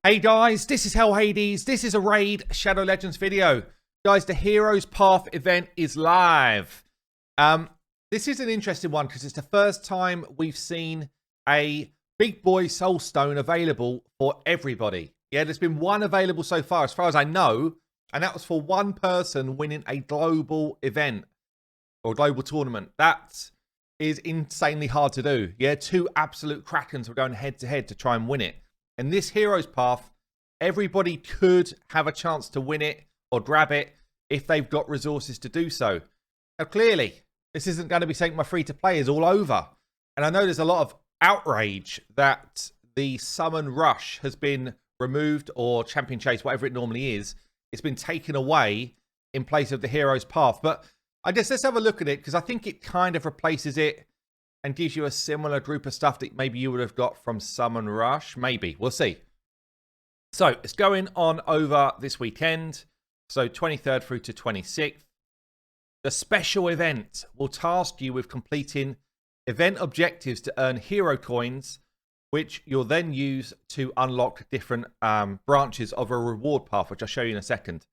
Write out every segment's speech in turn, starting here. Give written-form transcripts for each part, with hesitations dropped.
Hey guys, this is Hell Hades. This is a Raid Shadow Legends video. Guys, the Heroes Path event is live. This is an interesting one because it's the first time we've seen a big boy soul stone available for everybody. Yeah, there's been one available so far as I know, and that was for one person winning a global event or global tournament. That is insanely hard to do. Yeah, two absolute Krakens were going head to head to try and win it. And this Heroes Path, everybody could have a chance to win it or grab it if they've got resources to do so. Now, clearly, this isn't going to be something my free-to-play is all over. And I know there's a lot of outrage that the Summon Rush has been removed, or Champion Chase, whatever it normally is. It's been taken away in place of the Heroes Path. But I guess let's have a look at it, because I think it kind of replaces it and gives you a similar group of stuff that maybe you would have got from Summon Rush. Maybe. We'll see. So, it's going on over this weekend. So, 23rd through to 26th. The special event will task you with completing event objectives to earn hero coins, which you'll then use to unlock different branches of a reward path, which I'll show you in a second.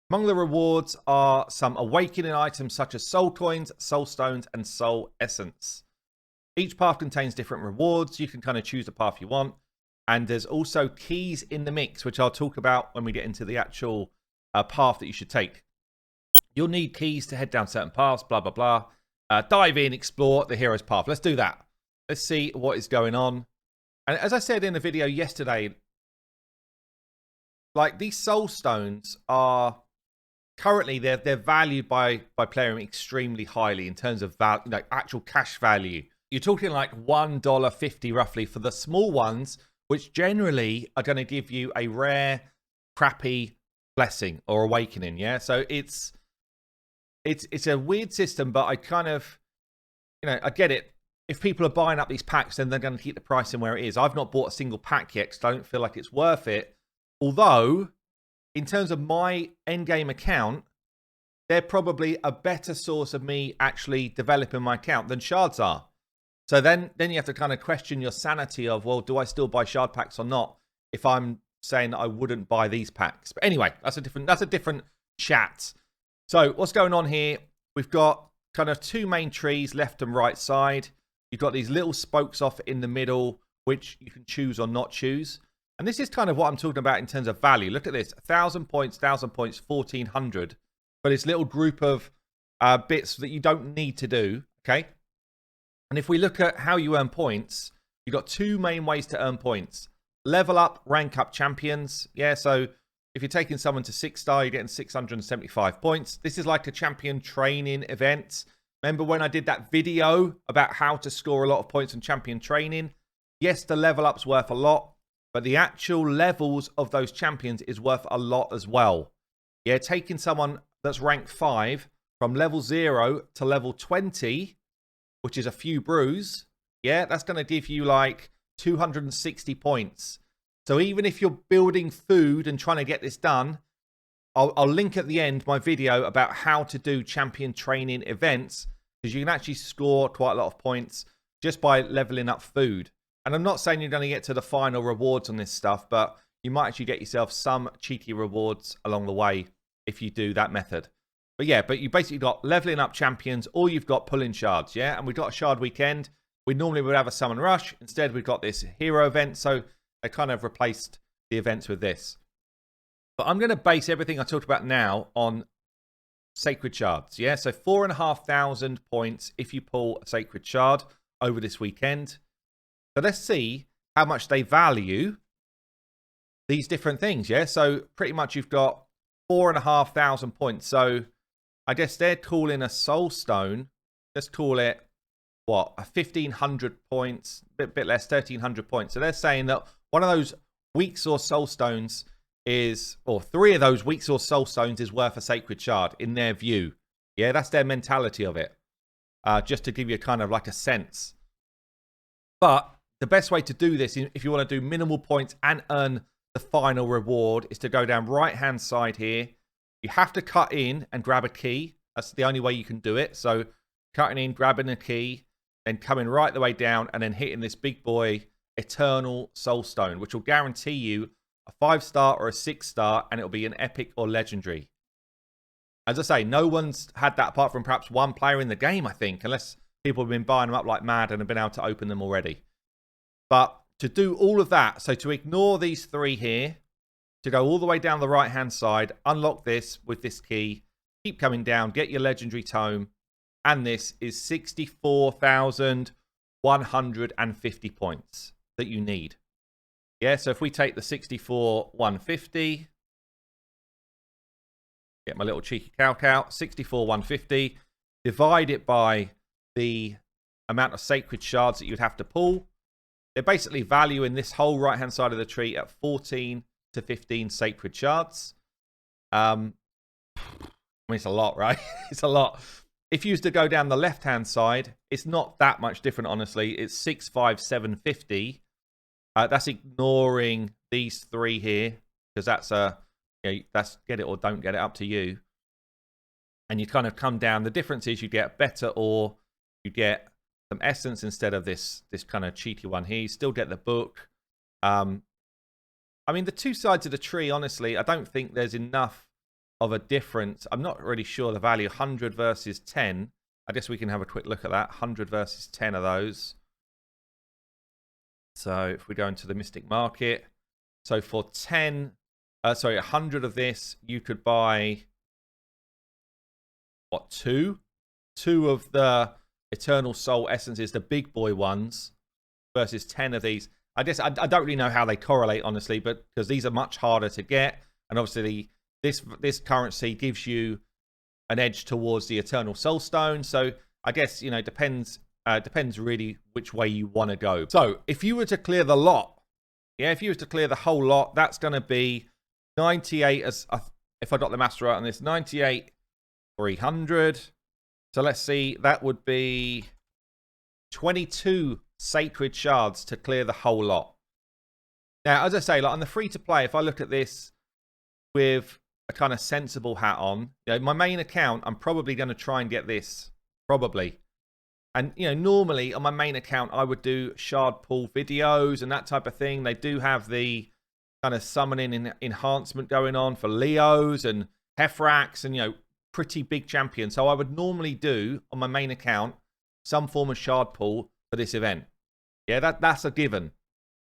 Among the rewards are some awakening items such as soul coins, soul stones, and soul essence. Each path contains different rewards. You can kind of choose the path you want. And there's also keys in the mix, which I'll talk about when we get into the actual path that you should take. You'll need keys to head down certain paths, blah, blah, blah. Dive in, explore the Heroes Path. Let's do that. Let's see what is going on. And as I said in the video yesterday, like, these soul stones are currently, they're valued by playing extremely highly in terms of actual cash value. You're talking like $1.50 roughly for the small ones, which generally are going to give you a rare, crappy blessing or awakening. Yeah, so it's a weird system, but I kind of, I get it. If people are buying up these packs, then they're going to keep the price in where it is. I've not bought a single pack yet because I don't feel like it's worth it. Although, in terms of my endgame account, they're probably a better source of me actually developing my account than shards are. So then you have to kind of question your sanity of, well, do I still buy shard packs or not? If I'm saying that I wouldn't buy these packs. But anyway, that's a different chat. So what's going on here? We've got kind of two main trees, left and right side. You've got these little spokes off in the middle, which you can choose or not choose. And this is kind of what I'm talking about in terms of value. Look at this, 1,000 points, 1,400 for this little group of bits that you don't need to do, okay? And if we look at how you earn points, you've got two main ways to earn points. Level up, rank up champions. Yeah, so if you're taking someone to 6-star, you're getting 675 points. This is like a champion training event. Remember when I did that video about how to score a lot of points on champion training? Yes, the level up's worth a lot, but the actual levels of those champions is worth a lot as well. Yeah, taking someone that's ranked 5 from level 0 to level 20, which is a few brews, yeah, that's going to give you like 260 points. So even if you're building food and trying to get this done, I'll link at the end my video about how to do champion training events, because you can actually score quite a lot of points just by leveling up food. And I'm not saying you're going to get to the final rewards on this stuff, but you might actually get yourself some cheeky rewards along the way if you do that method. But yeah, but you basically got leveling up champions, or you've got pulling shards, yeah? And we've got a shard weekend. We normally would have a summon rush. Instead, we've got this hero event, so they kind of replaced the events with this. But I'm going to base everything I talked about now on sacred shards, yeah? So 4,500 points if you pull a sacred shard over this weekend. So let's see how much they value these different things, yeah? So pretty much you've got 4,500 points. So I guess they're calling a soul stone. Let's call it, what, a 1,500 points, bit less, 1,300 points. So they're saying that one of those weak source soul stones is, or 3 of those weak source soul stones is worth a sacred shard in their view. Yeah, that's their mentality of it. Just to give you kind of like a sense. But the best way to do this, if you want to do minimal points and earn the final reward, is to go down right-hand side here. You have to cut in and grab a key. That's the only way you can do it. So cutting in, grabbing a key, then coming right the way down and then hitting this big boy Eternal Soul Stone, which will guarantee you a 5-star or a 6-star, and it'll be an epic or legendary. As I say, no one's had that apart from perhaps one player in the game, I think, unless people have been buying them up like mad and have been able to open them already. But to do all of that, so to ignore these 3 here, to go all the way down the right-hand side, unlock this with this key, keep coming down, get your legendary tome, and this is 64,150 points that you need. Yeah, so if we take the 64,150, get my little cheeky calc out, 64,150, divide it by the amount of sacred shards that you'd have to pull. They're basically valuing this whole right-hand side of the tree at 14 to 15 sacred shards. I mean, it's a lot, right? It's a lot. If you used to go down the left-hand side, it's not that much different, honestly. It's 65750. That's ignoring these 3 here, because that's that's get it or don't get it, up to you. And you kind of come down. The difference is you get better ore, you get some essence instead of this kind of cheaty one here. You still get the book. I mean, the 2 sides of the tree, honestly, I don't think there's enough of a difference. I'm not really sure the value. 100 versus 10. I guess we can have a quick look at that. 100 versus 10 of those. So if we go into the Mystic Market, so for 100 of this, you could buy, what, 2? 2 of the Eternal Soul Essences, the big boy ones, versus 10 of these. I guess I don't really know how they correlate, honestly, but because these are much harder to get, and obviously this currency gives you an edge towards the Eternal Soul Stone. So I guess, you know, depends really which way you want to go. So if you were to clear the lot, yeah, if you were to clear the whole lot, that's going to be 98, as if I got the maths right on this, 98,300. So let's see, that would be 22 sacred shards to clear the whole lot. Now, as I say, like on the free-to-play, if I look at this with a kind of sensible hat on, you know, my main account, I'm probably going to try and get this, probably. And, you know, normally on my main account, I would do shard pull videos and that type of thing. They do have the kind of summoning enhancement going on for Leos and Hefrax and, you know, pretty big champions. So I would normally do on my main account some form of shard pull for this event. Yeah, that's a given.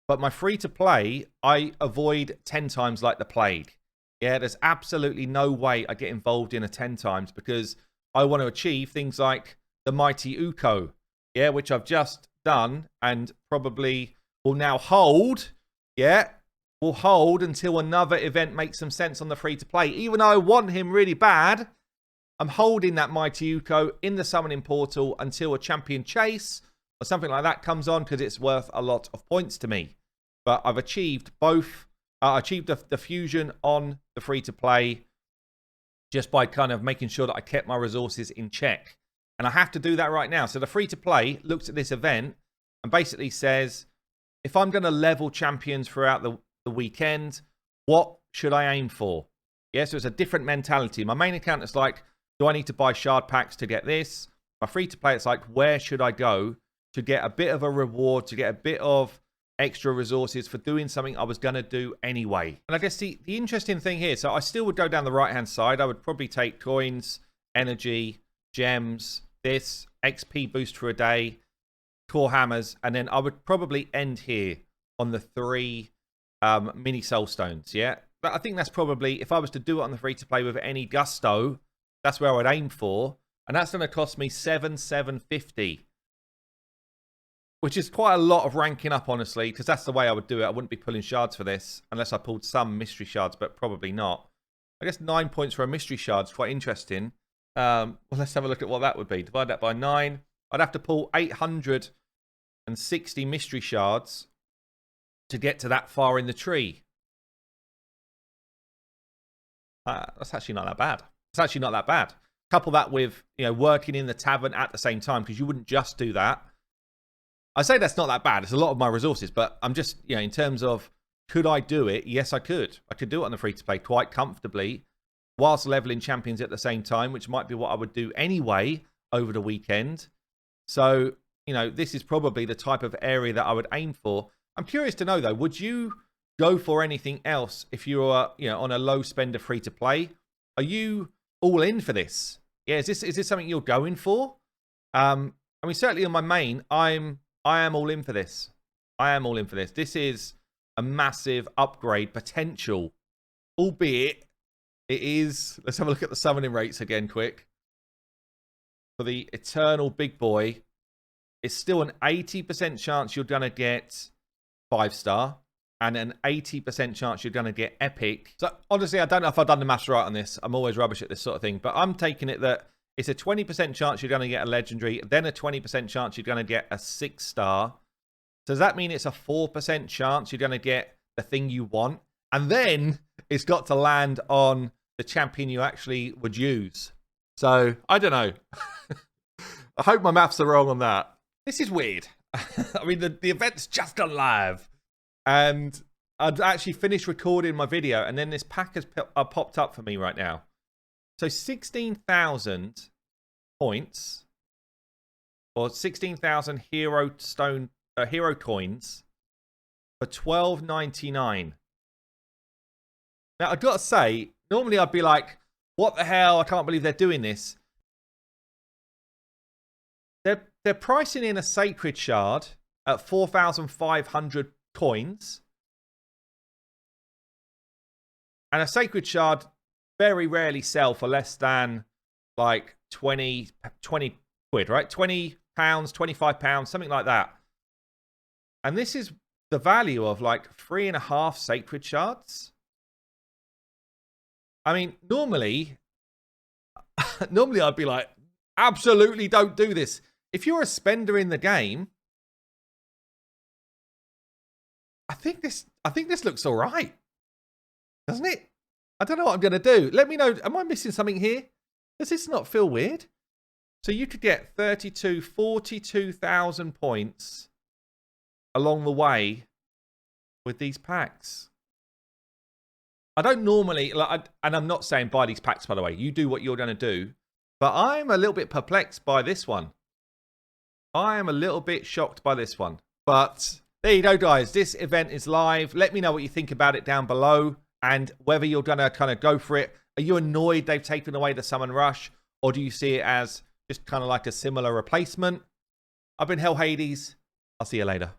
But my free to play, I avoid 10 times like the plague. Yeah, there's absolutely no way I get involved in a 10 times because I want to achieve things like the Mighty Uko. Yeah, which I've just done and probably will now hold. Yeah, will hold until another event makes some sense on the free to play. Even though I want him really bad, I'm holding that Mighty Uko in the summoning portal until a champion chase or something like that comes on because it's worth a lot of points to me. But I've achieved both. I achieved the fusion on the free-to-play just by kind of making sure that I kept my resources in check. And I have to do that right now. So the free-to-play looks at this event and basically says, if I'm going to level champions throughout the weekend, what should I aim for? Yeah, so it's a different mentality. My main account is like, do I need to buy shard packs to get this? My free-to-play, it's like, where should I go to get a bit of a reward, to get a bit of extra resources for doing something I was going to do anyway? And I guess the interesting thing here, so I still would go down the right-hand side. I would probably take coins, energy, gems, this, XP boost for a day, core hammers, and then I would probably end here on the 3 mini soul stones, yeah? But I think that's probably, if I was to do it on the free-to-play with any gusto, that's where I'd aim for. And that's going to cost me 7,750. Which is quite a lot of ranking up, honestly, because that's the way I would do it. I wouldn't be pulling shards for this unless I pulled some mystery shards, but probably not. I guess 9 points for a mystery shard is quite interesting. Well, let's have a look at what that would be. Divide that by 9. I'd have to pull 860 mystery shards to get to that far in the tree. That's actually not that bad. It's actually not that bad. Couple that with, you know, working in the tavern at the same time, because you wouldn't just do that. I say that's not that bad. It's a lot of my resources, but I'm just, you know, in terms of could I do it? Yes, I could. I could do it on the free-to-play quite comfortably whilst leveling champions at the same time, which might be what I would do anyway over the weekend. So, you know, this is probably the type of area that I would aim for. I'm curious to know, though, would you go for anything else if you're, you know, on a low spender free to play. Are you all in for this? Yeah, is this something you're going for? I mean, certainly on my main, I am all in for this. I am all in for this. This is a massive upgrade potential, albeit it is. Let's have a look at the summoning rates again, quick. For the Eternal Big Boy, it's still an 80% chance you're gonna get 5-star. And an 80% chance you're going to get epic. So, honestly, I don't know if I've done the maths right on this. I'm always rubbish at this sort of thing. But I'm taking it that it's a 20% chance you're going to get a legendary, then a 20% chance you're going to get a 6-star. So does that mean it's a 4% chance you're going to get the thing you want? And then it's got to land on the champion you actually would use. So, I don't know. I hope my maths are wrong on that. This is weird. I mean, the event's just gone live. And I'd actually finished recording my video, and then this pack has popped up for me right now. So 16,000 points, or 16,000 hero coins for $12.99. Now I've got to say, normally I'd be like, "What the hell? I can't believe they're doing this." They're pricing in a Sacred Shard at 4,500 coins, and a Sacred Shard very rarely sell for less than like 20 quid, right? 20 pounds, 25 pounds, something like that. And this is the value of like 3.5 Sacred Shards. I mean, normally I'd be like, absolutely don't do this. If you're a spender in the game, I think this looks all right, doesn't it? I don't know what I'm going to do. Let me know. Am I missing something here? Does this not feel weird? So you could get 42,000 points along the way with these packs. I don't normally, and I'm not saying buy these packs, by the way. You do what you're going to do. But I'm a little bit perplexed by this one. I am a little bit shocked by this one. But there you go, guys. This event is live. Let me know what you think about it down below, and whether you're going to kind of go for it. Are you annoyed they've taken away the Summon Rush, or do you see it as just kind of like a similar replacement? I've been Hell Hades. I'll see you later.